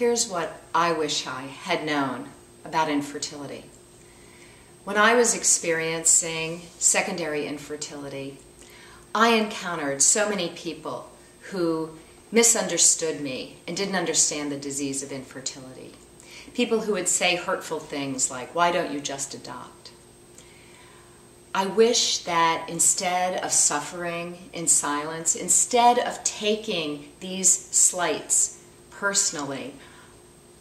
Here's what I wish I had known about infertility. When I was experiencing secondary infertility, I encountered so many people who misunderstood me and didn't understand the disease of infertility. People who would say hurtful things like, "Why don't you just adopt?" I wish that instead of suffering in silence, instead of taking these slights personally,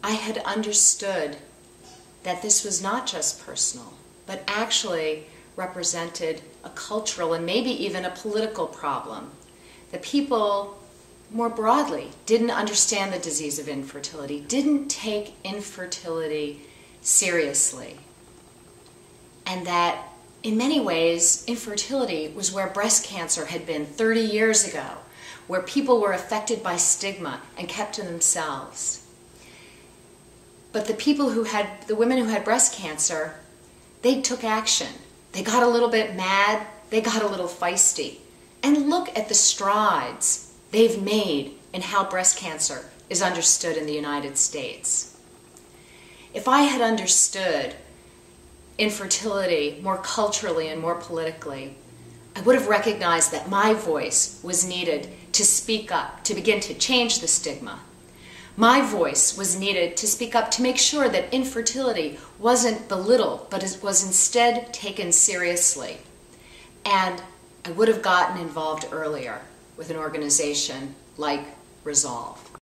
I had understood that this was not just personal, but actually represented a cultural and maybe even a political problem. That people, more broadly, didn't understand the disease of infertility, didn't take infertility seriously, and that in many ways, infertility was where breast cancer had been 30 years ago, where people were affected by stigma and kept to themselves. But the women who had breast cancer, they took action. They got a little bit mad, they got a little feisty. And look at the strides they've made in how breast cancer is understood in the United States. If I had understood infertility more culturally and more politically, I would have recognized that my voice was needed to speak up, to begin to change the stigma. My voice was needed to speak up to make sure that infertility wasn't belittled, but it was instead taken seriously. And I would have gotten involved earlier with an organization like Resolve.